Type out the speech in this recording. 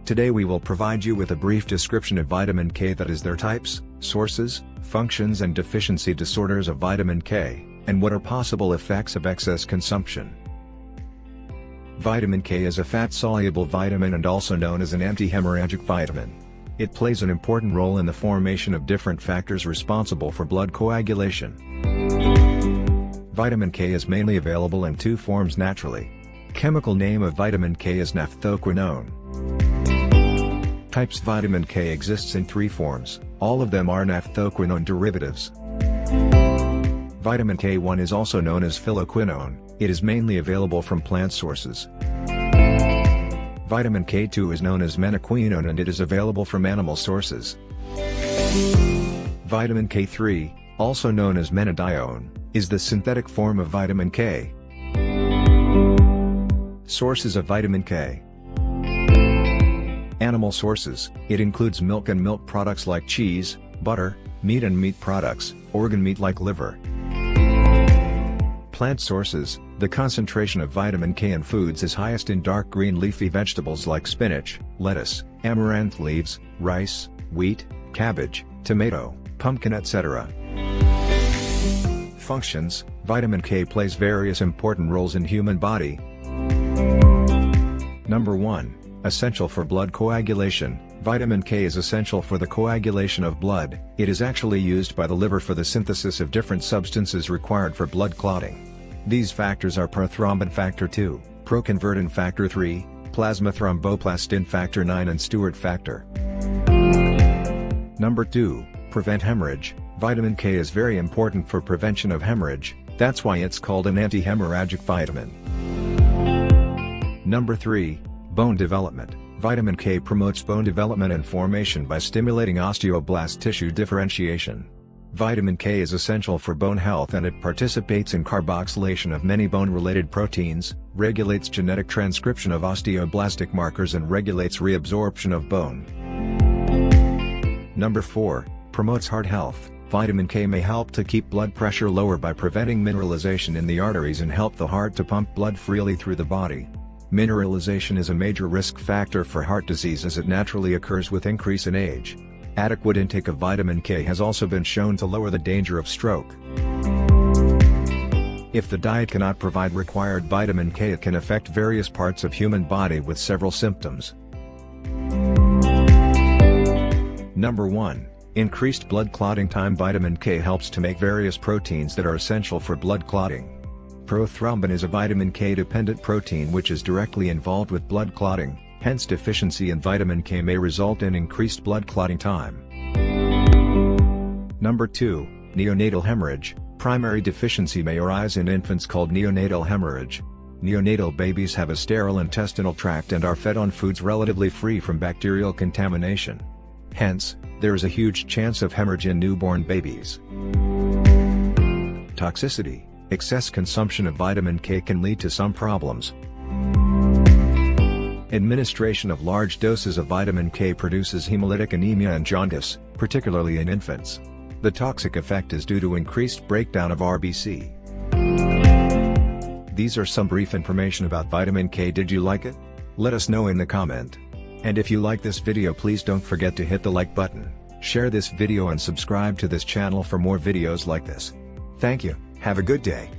Today we will provide you with a brief description of vitamin K, that is their types, sources, functions and deficiency disorders of vitamin K, and what are possible effects of excess consumption. Vitamin K is a fat-soluble vitamin and also known as an antihemorrhagic vitamin. It plays an important role in the formation of different factors responsible for blood coagulation. Vitamin K is mainly available in two forms naturally. Chemical name of vitamin K is naphthoquinone. Types vitamin K exists in three forms, all of them are naphthoquinone derivatives. Vitamin K1 is also known as phylloquinone, it is mainly available from plant sources. Vitamin K2 is known as menaquinone and it is available from animal sources. Vitamin K3, also known as menadione, is the synthetic form of vitamin K. Sources of vitamin K. Animal sources, it includes milk and milk products like cheese, butter, meat and meat products, organ meat like liver. Plant sources, the concentration of vitamin K in foods is highest in dark green leafy vegetables like spinach, lettuce, amaranth leaves, rice, wheat, cabbage, tomato, pumpkin etc. Functions, vitamin K plays various important roles in human body. Number 1. Essential for blood coagulation. Vitamin K is essential for the coagulation of blood. It is actually used by the liver for the synthesis of different substances required for blood clotting. These factors are prothrombin factor 2, proconvertin factor 3, plasma thromboplastin factor 9 and Stewart factor. Number 2. Prevent hemorrhage. Vitamin K is very important for prevention of hemorrhage, that's why it's called an antihemorrhagic vitamin. Number 3. Bone development. Vitamin K promotes bone development and formation by stimulating osteoblast tissue differentiation. Vitamin K is essential for bone health and it participates in carboxylation of many bone-related proteins, regulates genetic transcription of osteoblastic markers and regulates reabsorption of bone. Number 4. Promotes heart health. Vitamin K may help to keep blood pressure lower by preventing mineralization in the arteries and help the heart to pump blood freely through the body. Mineralization is a major risk factor for heart disease as it naturally occurs with increase in age. Adequate intake of vitamin K has also been shown to lower the danger of stroke. If the diet cannot provide required vitamin K, it can affect various parts of human body with several symptoms. Number 1. Increased blood clotting time. Vitamin K helps to make various proteins that are essential for blood clotting. Prothrombin is a vitamin K-dependent protein which is directly involved with blood clotting, hence deficiency in vitamin K may result in increased blood clotting time. Number 2. Neonatal hemorrhage. Primary deficiency may arise in infants called neonatal hemorrhage. Neonatal babies have a sterile intestinal tract and are fed on foods relatively free from bacterial contamination. Hence, there is a huge chance of hemorrhage in newborn babies. Toxicity. Excess consumption of vitamin K can lead to some problems. Administration of large doses of vitamin K produces hemolytic anemia and jaundice, particularly in infants. The toxic effect is due to increased breakdown of RBC. These are some brief information about vitamin K. Did you like it? Let us know in the comment. And if you like this video, please don't forget to hit the like button, share this video and subscribe to this channel for more videos like this. Thank you. Have a good day.